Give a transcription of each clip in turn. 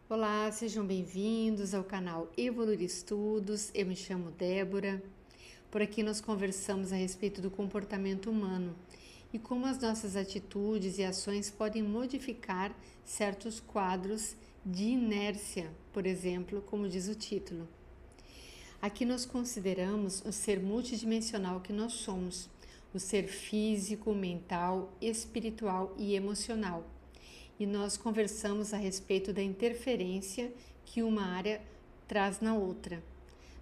Olá, sejam bem-vindos ao canal Evoluir Estudos. Eu me chamo Débora. Por aqui nós conversamos a respeito do comportamento humano e como as nossas atitudes e ações podem modificar certos quadros de inércia, por exemplo, como diz o título. Aqui nós consideramos o ser multidimensional que nós somos, o ser físico, mental, espiritual e emocional. E nós conversamos a respeito da interferência que uma área traz na outra.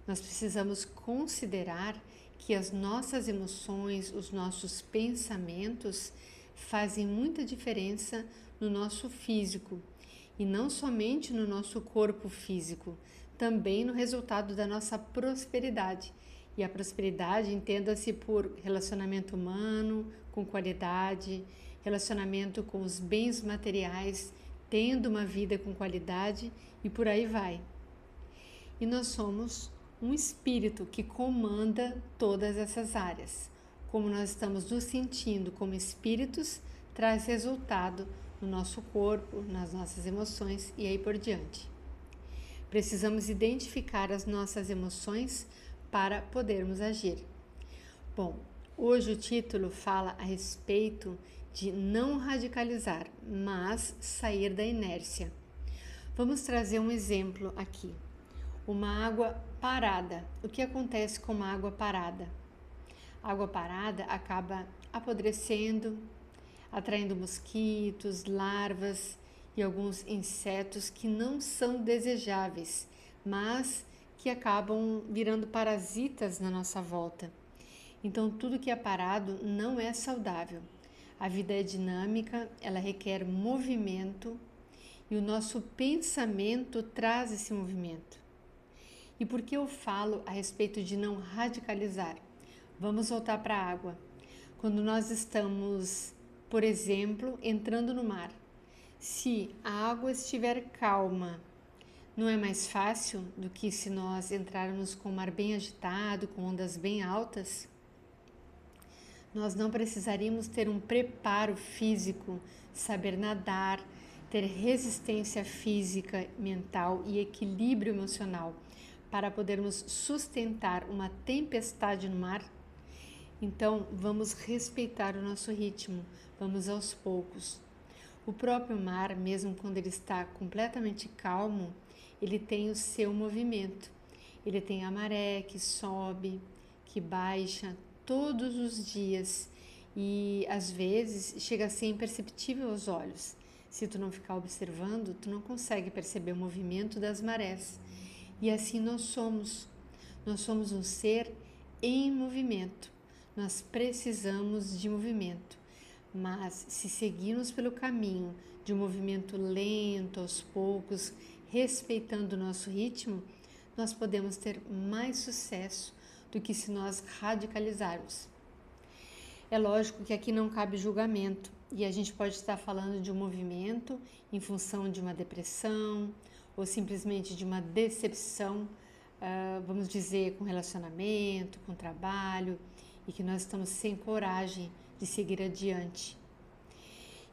Nós precisamos considerar que as nossas emoções, os nossos pensamentos fazem muita diferença no nosso físico e não somente no nosso corpo físico, também no resultado da nossa prosperidade. E a prosperidade entenda-se por relacionamento humano, com qualidade, relacionamento com os bens materiais, tendo uma vida com qualidade e por aí vai. E nós somos um espírito que comanda todas essas áreas. Como nós estamos nos sentindo como espíritos, traz resultado no nosso corpo, nas nossas emoções e aí por diante. Precisamos identificar as nossas emoções para podermos agir. Bom, hoje o título fala a respeito de não radicalizar, mas sair da inércia. Vamos trazer um exemplo aqui. Uma água parada. O que acontece com uma água parada? A água parada acaba apodrecendo, atraindo mosquitos, larvas e alguns insetos que não são desejáveis, mas que acabam virando parasitas na nossa volta. Então, tudo que é parado não é saudável. A vida é dinâmica, ela requer movimento e o nosso pensamento traz esse movimento. E por que eu falo a respeito de não radicalizar? Vamos voltar para a água. Quando nós estamos, por exemplo, entrando no mar, se a água estiver calma, não é mais fácil do que se nós entrarmos com o mar bem agitado, com ondas bem altas? Nós não precisaríamos ter um preparo físico, saber nadar, ter resistência física, mental e equilíbrio emocional para podermos sustentar uma tempestade no mar? Então, vamos respeitar o nosso ritmo, vamos aos poucos. O próprio mar, mesmo quando ele está completamente calmo, ele tem o seu movimento. Ele tem a maré que sobe, que baixa todos os dias e às vezes chega a ser imperceptível aos olhos. Se tu não ficar observando, tu não consegue perceber o movimento das marés. E assim nós somos. Nós somos um ser em movimento. Nós precisamos de movimento. Mas se seguirmos pelo caminho de um movimento lento, aos poucos, respeitando o nosso ritmo, nós podemos ter mais sucesso do que se nós radicalizarmos. É lógico que aqui não cabe julgamento e a gente pode estar falando de um movimento em função de uma depressão ou simplesmente de uma decepção, vamos dizer, com relacionamento, com trabalho, e que nós estamos sem coragem de seguir adiante.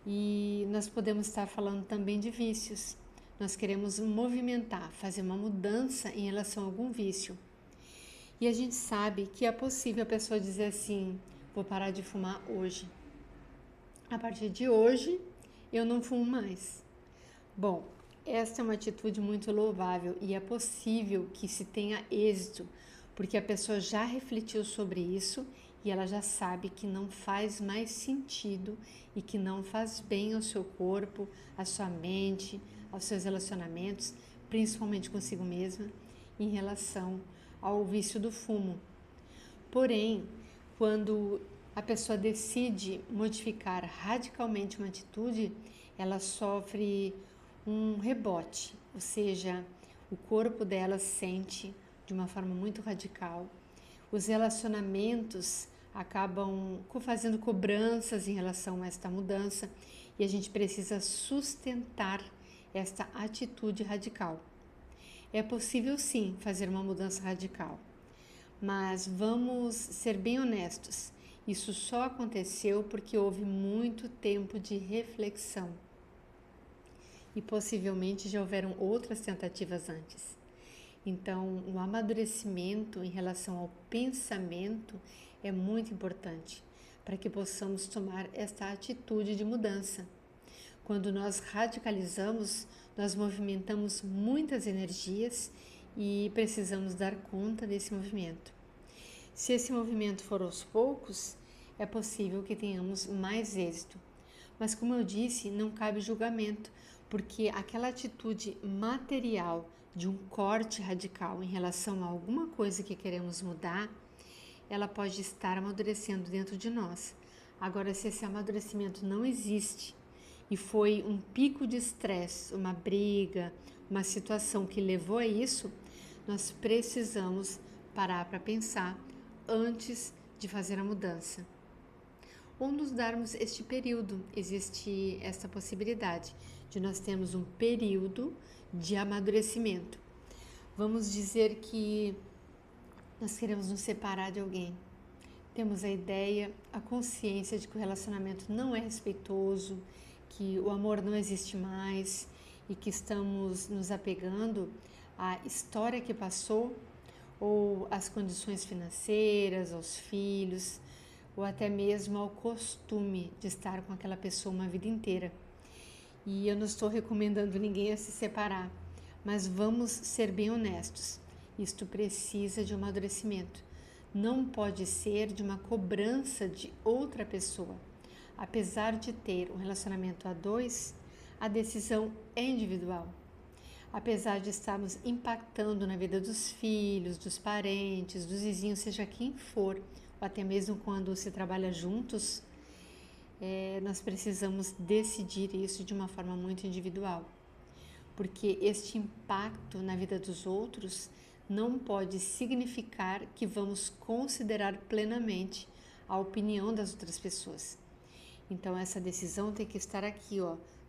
E nós podemos estar falando também de vícios. Nós queremos movimentar, fazer uma mudança em relação a algum vício. E a gente sabe que é possível a pessoa dizer assim: vou parar de fumar hoje. A partir de hoje, eu não fumo mais. Bom, esta é uma atitude muito louvável e é possível que se tenha êxito, porque a pessoa já refletiu sobre isso e ela já sabe que não faz mais sentido e que não faz bem ao seu corpo, à sua mente, aos seus relacionamentos, principalmente consigo mesma, em relação ao vício do fumo. Porém, quando a pessoa decide modificar radicalmente uma atitude, ela sofre um rebote, ou seja, o corpo dela sente de uma forma muito radical. Os relacionamentos acabam fazendo cobranças em relação a esta mudança e a gente precisa sustentar esta atitude radical. É possível sim fazer uma mudança radical, mas vamos ser bem honestos, isso só aconteceu porque houve muito tempo de reflexão. e possivelmente já houveram outras tentativas antes. Então, o amadurecimento em relação ao pensamento é muito importante para que possamos tomar esta atitude de mudança. Quando nós radicalizamos, nós movimentamos muitas energias e precisamos dar conta desse movimento. Se esse movimento for aos poucos, é possível que tenhamos mais êxito. Mas, como eu disse, não cabe julgamento, porque aquela atitude material de um corte radical em relação a alguma coisa que queremos mudar, ela pode estar amadurecendo dentro de nós. Agora, se esse amadurecimento não existe e foi um pico de estresse, uma briga, uma situação que levou a isso, nós precisamos parar para pensar antes de fazer a mudança. Ou nos darmos este período, existe essa possibilidade de nós termos um período de amadurecimento. Vamos dizer que nós queremos nos separar de alguém. Temos a ideia, a consciência de que o relacionamento não é respeitoso, que o amor não existe mais e que estamos nos apegando à história que passou ou às condições financeiras, aos filhos, ou até mesmo ao costume de estar com aquela pessoa uma vida inteira. E eu não estou recomendando ninguém a se separar, mas vamos ser bem honestos. Isto precisa de um amadurecimento. Não pode ser de uma cobrança de outra pessoa. Apesar de ter um relacionamento a dois, a decisão é individual. Apesar de estarmos impactando na vida dos filhos, dos parentes, dos vizinhos, seja quem for, ou até mesmo quando se trabalha juntos, nós precisamos decidir isso de uma forma muito individual. Porque este impacto na vida dos outros não pode significar que vamos considerar plenamente a opinião das outras pessoas. Então, essa decisão tem que estar aqui,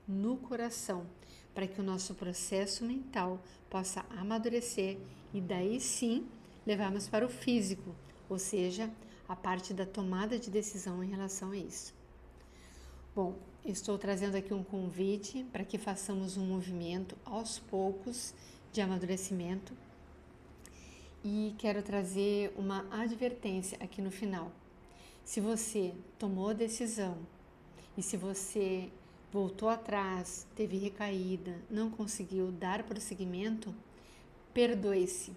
no coração, para que o nosso processo mental possa amadurecer e daí sim levarmos para o físico, ou seja, a parte da tomada de decisão em relação a isso. Bom, estou trazendo aqui um convite para que façamos um movimento aos poucos de amadurecimento e quero trazer uma advertência aqui no final. Se você tomou a decisão e se você voltou atrás, teve recaída, não conseguiu dar prosseguimento, perdoe-se.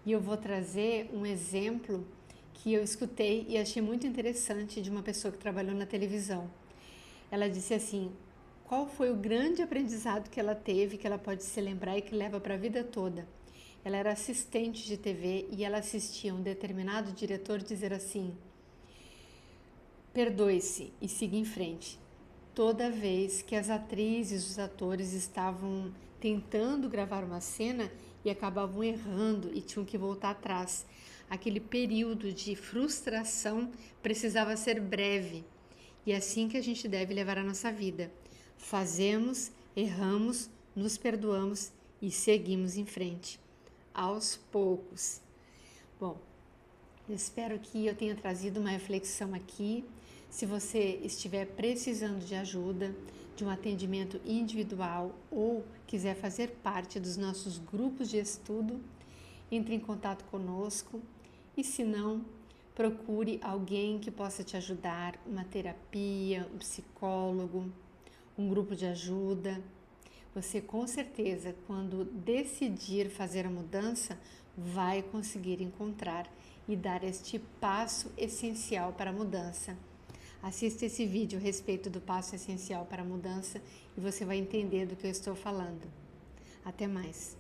E eu vou trazer um exemplo que eu escutei e achei muito interessante de uma pessoa que trabalhou na televisão. Ela disse assim: qual foi o grande aprendizado que ela teve, que ela pode se lembrar e que leva para a vida toda? Ela era assistente de TV e ela assistia um determinado diretor dizer assim: perdoe-se e siga em frente. Toda vez que as atrizes, os atores estavam tentando gravar uma cena e acabavam errando e tinham que voltar atrás, aquele período de frustração precisava ser breve. E é assim que a gente deve levar a nossa vida. Fazemos, erramos, nos perdoamos e seguimos em frente, aos poucos. Bom, espero que eu tenha trazido uma reflexão aqui. Se você estiver precisando de ajuda, de um atendimento individual ou quiser fazer parte dos nossos grupos de estudo, entre em contato conosco e, se não, procure alguém que possa te ajudar, uma terapia, um psicólogo, um grupo de ajuda. Você, com certeza, quando decidir fazer a mudança, vai conseguir encontrar e dar este passo essencial para a mudança. Assista esse vídeo a respeito do passo essencial para a mudança e você vai entender do que eu estou falando. Até mais!